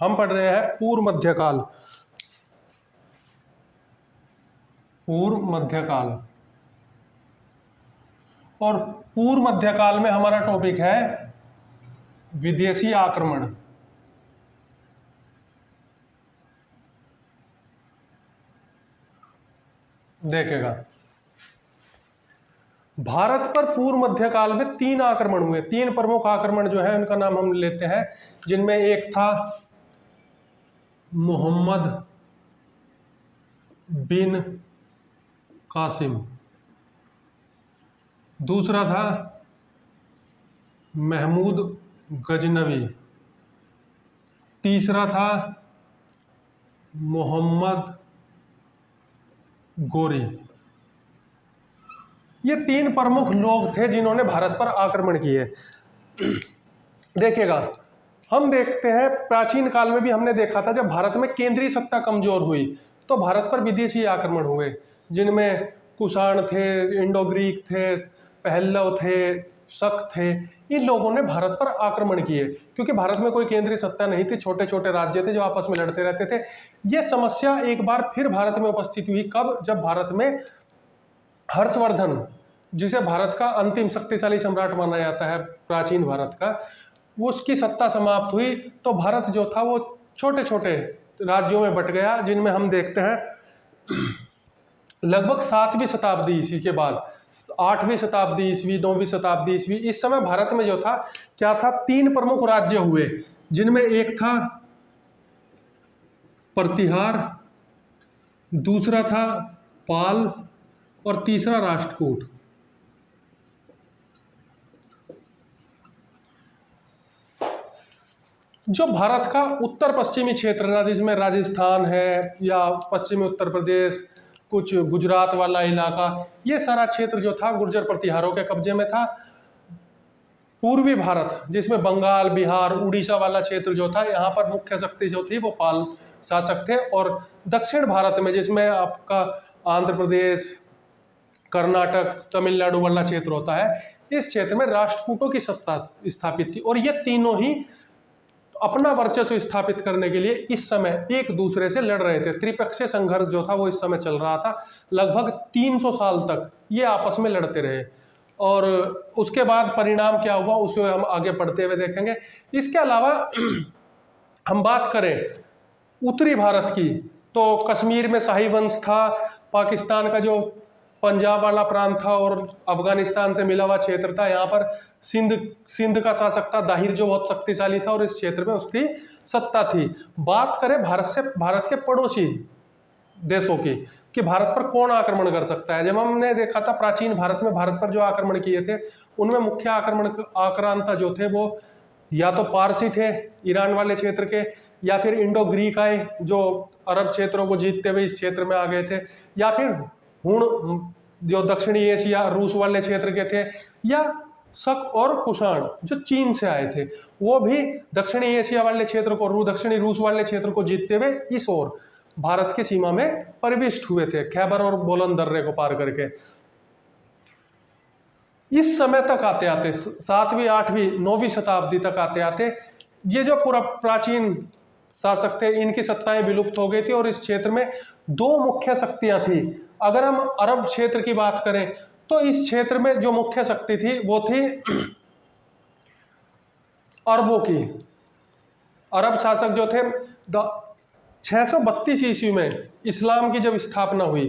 हम पढ़ रहे हैं पूर्व मध्यकाल। पूर्व मध्यकाल, और पूर्व मध्यकाल में हमारा टॉपिक है विदेशी आक्रमण। देखेगा, भारत पर पूर्व मध्यकाल में 3 आक्रमण हुए। 3 प्रमुख आक्रमण जो है उनका नाम हम लेते हैं, जिनमें एक था मोहम्मद बिन कासिम, दूसरा था महमूद गजनवी, तीसरा था मोहम्मद गोरी। ये 3 प्रमुख लोग थे जिन्होंने भारत पर आक्रमण किए। देखिएगा, हम देखते हैं प्राचीन काल में भी हमने देखा था, जब भारत में केंद्रीय सत्ता कमजोर हुई तो भारत पर विदेशी आक्रमण हुए, जिनमें कुषाण थे, इंडो ग्रीक थे, पहल्लव थे, शक थे। इन लोगों ने भारत पर आक्रमण किए क्योंकि भारत में कोई केंद्रीय सत्ता नहीं थी, छोटे छोटे राज्य थे जो आपस में लड़ते रहते थे। यह समस्या एक बार फिर भारत में उपस्थित हुई। कब? जब भारत में हर्षवर्धन, जिसे भारत का अंतिम शक्तिशाली सम्राट माना जाता है प्राचीन भारत का, वो उसकी सत्ता समाप्त हुई तो भारत जो था वो छोटे छोटे राज्यों में बट गया, जिनमें हम देखते हैं लगभग 7वीं शताब्दी ईस्वी के बाद, 8वीं शताब्दी ईस्वी, 9वीं शताब्दी ईस्वी, इस समय भारत में जो था क्या था, 3 प्रमुख राज्य हुए, जिनमें एक था प्रतिहार, दूसरा था पाल और तीसरा राष्ट्रकूट। जो भारत का उत्तर पश्चिमी क्षेत्र था, जिसमें राजस्थान है या पश्चिमी उत्तर प्रदेश, कुछ गुजरात वाला इलाका, ये सारा क्षेत्र जो था गुर्जर प्रतिहारों के कब्जे में था। पूर्वी भारत, जिसमें बंगाल, बिहार, उड़ीसा वाला क्षेत्र जो था, यहाँ पर मुख्य शक्ति जो थी वो पाल शासक थे। और दक्षिण भारत में, जिसमें आपका आंध्र प्रदेश, कर्नाटक, तमिलनाडु वाला क्षेत्र होता है, इस क्षेत्र में राष्ट्रकूटों की सत्ता स्थापित थी। और ये तीनों ही अपना वर्चस्व स्थापित करने के लिए इस समय एक दूसरे से लड़ रहे थे। त्रिपक्षीय संघर्ष जो था वो इस समय चल रहा था। लगभग 300 साल तक ये आपस में लड़ते रहे, और उसके बाद परिणाम क्या हुआ उसे हम आगे पढ़ते हुए देखेंगे। इसके अलावा हम बात करें उत्तरी भारत की, तो कश्मीर में शाही वंश था, पाकिस्तान का जो पंजाब वाला प्रांत था और अफगानिस्तान से मिला हुआ क्षेत्र था, यहाँ पर सिंध का शासक था दाहिर, जो बहुत शक्तिशाली था और इस क्षेत्र में उसकी सत्ता थी। बात करें भारत के पड़ोसी देशों की कि भारत पर कौन आक्रमण कर सकता है, जब हमने देखा था प्राचीन भारत में भारत पर जो आक्रमण किए थे उनमें मुख्य आक्रांता जो थे वो या तो पारसी थे ईरान वाले क्षेत्र के, या फिर इंडो ग्रीक आए जो अरब क्षेत्रों को जीतते हुए इस क्षेत्र में आ गए थे, या फिर हुण जो दक्षिणी एशिया रूस वाले क्षेत्र के थे, या शक और कुषाण जो चीन से आए थे, वो भी दक्षिणी एशिया वाले क्षेत्र को, दक्षिणी रूस वाले क्षेत्र को जीतते हुए इस ओर भारत की सीमा में प्रविष्ट हुए थे, खैबर और बोलन दर्रे को पार करके। इस समय तक आते आते 7वीं, 8वीं, 9वीं शताब्दी तक आते आते ये जो पूरा प्राचीन शासक थे इनकी सत्ताएं विलुप्त हो गई थी, और इस क्षेत्र में 2 मुख्य शक्तियां थी। अगर हम अरब क्षेत्र की बात करें तो इस क्षेत्र में जो मुख्य शक्ति थी वो थी अरबों की। अरब शासक जो थे 632 ईस्वी में इस्लाम की जब स्थापना हुई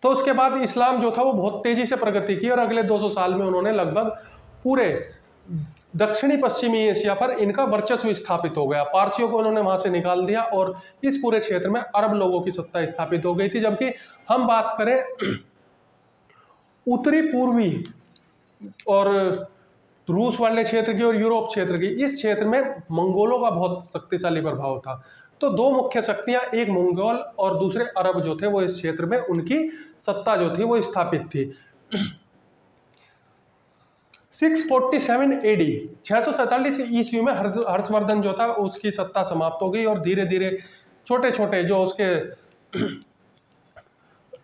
तो उसके बाद इस्लाम जो था वो बहुत तेजी से प्रगति की, और अगले 200 साल में उन्होंने लगभग पूरे दक्षिणी पश्चिमी एशिया पर इनका वर्चस्व स्थापित हो गया। पारसियों को उन्होंने वहां से निकाल दिया और इस पूरे क्षेत्र में अरब लोगों की सत्ता स्थापित हो गई थी। जबकि हम बात करें उत्तरी पूर्वी और रूस वाले क्षेत्र की और यूरोप क्षेत्र की, इस क्षेत्र में मंगोलों का बहुत शक्तिशाली प्रभाव था। तो 2 मुख्य शक्तियां, एक मंगोल और दूसरे अरब जो थे वो इस क्षेत्र में उनकी सत्ता जो थी वो स्थापित थी। 647 AD 647 ईस्वी में हर्षवर्धन जो था उसकी सत्ता समाप्त हो गई, और धीरे धीरे छोटे छोटे जो उसके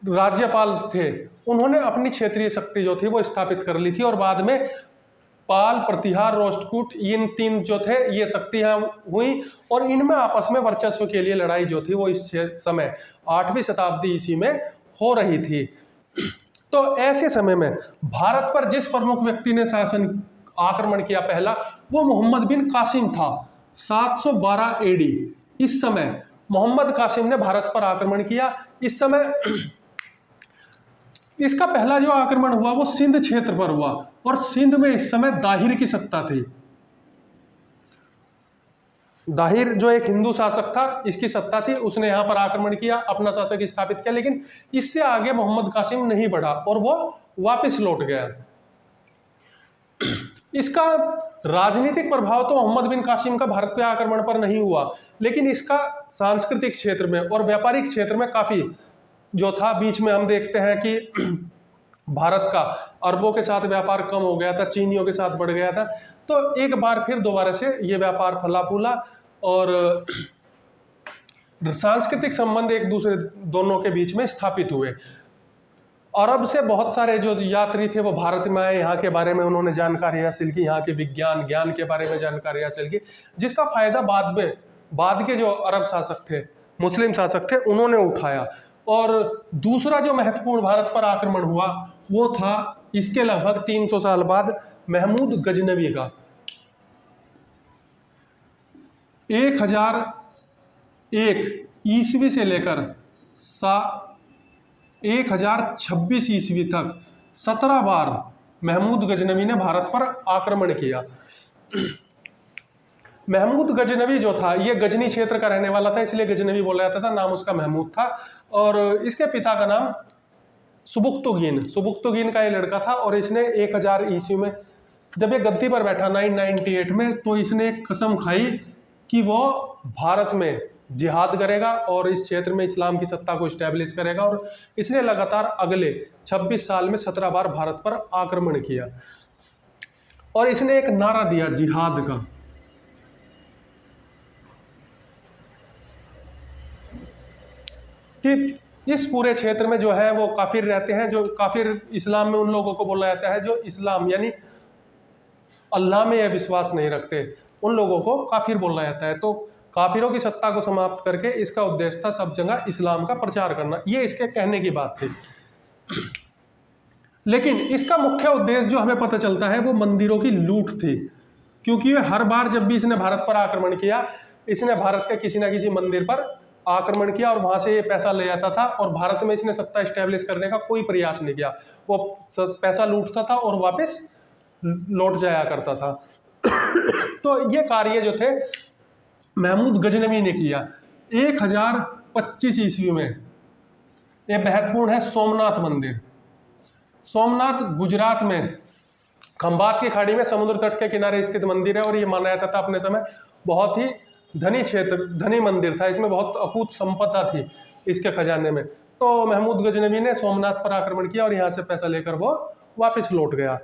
राज्यपाल थे उन्होंने अपनी क्षेत्रीय शक्ति जो थी वो स्थापित कर ली थी, और बाद में पाल, प्रतिहार, रोष्टकूट, इन 3 जो थे ये शक्तियां हुई और इनमें आपस में वर्चस्व के लिए लड़ाई जो थी वो इस समय 8वीं शताब्दी ईस्वी में हो रही थी। तो ऐसे समय में भारत पर जिस प्रमुख व्यक्ति ने शासन आक्रमण किया पहला, वो मोहम्मद बिन कासिम था। 712 एडी इस समय मोहम्मद कासिम ने भारत पर आक्रमण किया। इस समय इसका पहला जो आक्रमण हुआ वो सिंध क्षेत्र पर हुआ और सिंध में इस समय दाहिर की सत्ता थी। दाहिर जो एक हिंदू शासक था, इसकी सत्ता थी, उसने यहां पर आक्रमण किया, अपना शासक स्थापित किया, लेकिन इससे आगे मोहम्मद कासिम नहीं बढ़ा और वो वापस लौट गया। इसका राजनीतिक प्रभाव तो मोहम्मद बिन कासिम का भारत पे आक्रमण पर नहीं हुआ, लेकिन इसका सांस्कृतिक क्षेत्र में और व्यापारिक क्षेत्र में काफी जो था। बीच में हम देखते हैं कि भारत का अरबों के साथ व्यापार कम हो गया था, चीनियों के साथ बढ़ गया था। तो एक बार फिर दोबारा से ये व्यापार फला फूला और सांस्कृतिक संबंध एक दूसरे दोनों के बीच में स्थापित हुए। अरब से बहुत सारे जो यात्री थे वो भारत में आए, यहाँ के बारे में उन्होंने जानकारी हासिल की, यहाँ के विज्ञान ज्ञान के बारे में जानकारी हासिल की, जिसका फायदा बाद के जो अरब शासक थे, मुस्लिम शासक थे, उन्होंने उठाया। और दूसरा जो महत्वपूर्ण भारत पर आक्रमण हुआ वो था इसके लगभग 300 साल बाद महमूद गजनवी का। 1001 ईस्वी से लेकर 1026 ईस्वी तक 17 बार महमूद गजनवी ने भारत पर आक्रमण किया। महमूद गजनवी जो था ये गजनी क्षेत्र का रहने वाला था, इसलिए गजनवी बोला जाता था, नाम उसका महमूद था। और इसके पिता का नाम सुबुक्तुगीन का ये लड़का था। और इसने 1000 ईस्वी में जब ये गद्दी पर बैठा 998 में, तो इसने एक कसम खाई कि वो भारत में जिहाद करेगा और इस क्षेत्र में इस्लाम की सत्ता को स्टैब्लिश करेगा। और इसने लगातार अगले 26 साल में 17 बार भारत पर आक्रमण किया। और इसने एक नारा दिया जिहाद का, कि इस पूरे क्षेत्र में जो है वो काफिर रहते हैं। जो काफिर इस्लाम में उन लोगों को बोला जाता है जो इस्लाम यानी अल्लाह में यह विश्वास नहीं रखते, उन लोगों को काफिर बोला जाता है। तो काफिरों की सत्ता को समाप्त करके इसका उद्देश्य था सब जगह इस्लाम का प्रचार करना, ये इसके कहने की बात थी। लेकिन इसका मुख्य उद्देश्य जो हमें पता चलता है वो मंदिरों की लूट थी, क्योंकि हर बार जब भी इसने भारत पर आक्रमण किया, इसने भारत के किसी ना किसी मंदिर पर आक्रमण किया और वहां से ये पैसा ले जाता था और भारत में इसने सत्ता स्टैब्लिश करने का कोई प्रयास नहीं किया। वो पैसा लूटता था और वापस लौट जाया करता था। तो ये कार्य जो थे महमूद गजनवी ने किया। 1025 ईस्वी में ये महत्वपूर्ण है सोमनाथ मंदिर। सोमनाथ गुजरात में खंभात की खाड़ी में समुद्र तट के किनारे स्थित मंदिर है और ये माना जाता था अपने समय बहुत ही धनी मंदिर था, इसमें बहुत अकूत संपदा थी इसके खजाने में। तो महमूद गजनवी ने सोमनाथ पर आक्रमण किया और यहाँ से पैसा लेकर वो वापस लौट गया।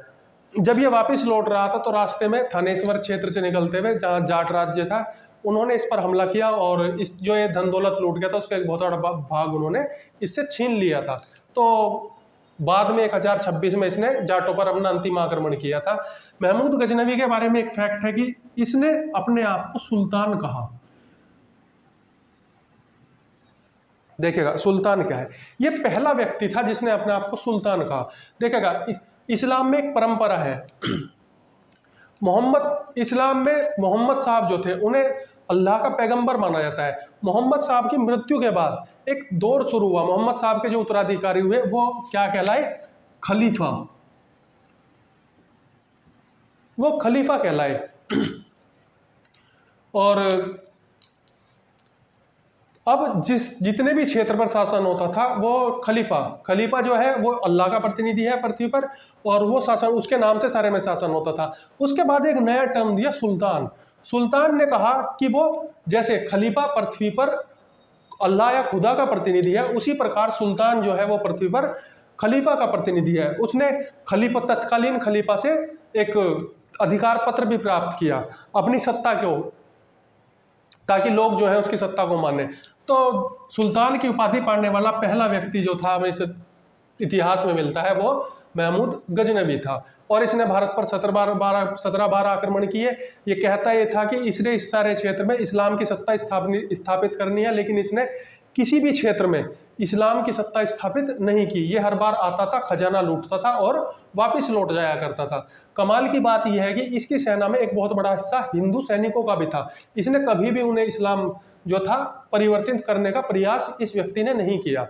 जब ये वापस लौट रहा था तो रास्ते में थानेश्वर क्षेत्र से निकलते हुए जहाँ जाट राज्य था, उन्होंने इस पर हमला किया और इस जो ये धन दौलत लूट गया था उसका एक बहुत बड़ा भाग उन्होंने इससे छीन लिया था। तो बाद में 1026 में इसने जाटों पर अपना अंतिम आक्रमण किया था। महमूद गजनवी के बारे में एक फैक्ट है कि इसने अपने आप को सुल्तान कहा। देखिएगा सुल्तान क्या है, ये पहला व्यक्ति था जिसने अपने आप को सुल्तान कहा। देखिएगा इस्लाम में एक परंपरा है, इस्लाम में मोहम्मद साहब जो थे उन्हें अल्लाह का पैगंबर माना जाता है। मोहम्मद साहब की मृत्यु के बाद एक दौर शुरू हुआ, मोहम्मद साहब के जो उत्तराधिकारी हुए वो क्या कहलाए, खलीफा। वो खलीफा कहलाए। और अब जितने भी क्षेत्र पर शासन होता था वो खलीफा जो है वो अल्लाह का प्रतिनिधि है पृथ्वी पर, और वो शासन उसके नाम से सारे में शासन होता था। उसके बाद एक नया टर्म दिया सुल्तान ने कहा कि वो जैसे खलीफा पृथ्वी पर अल्लाह या खुदा का प्रतिनिधि है, उसी प्रकार सुल्तान जो है वो पृथ्वी पर खलीफा का प्रतिनिधि है। उसने तत्कालीन खलीफा से एक अधिकार पत्र भी प्राप्त किया अपनी सत्ता को, ताकि लोग जो है उसकी सत्ता को माने। तो सुल्तान की उपाधि पाने वाला पहला व्यक्ति जो था हमें इस इतिहास में मिलता है वो महमूद गजनवी था। और इसने भारत पर 17 बार आक्रमण किए। ये कहता ये था कि इसने इस सारे क्षेत्र में इस्लाम की सत्ता स्थापित करनी है, लेकिन इसने किसी भी क्षेत्र में इस्लाम की सत्ता स्थापित नहीं की। ये हर बार आता था, खजाना लूटता था और वापस लौट जाया करता था। कमाल की बात यह है कि इसकी सेना में एक बहुत बड़ा हिस्सा हिंदू सैनिकों का भी था। इसने कभी भी उन्हें इस्लाम जो था परिवर्तित करने का प्रयास इस व्यक्ति ने नहीं किया।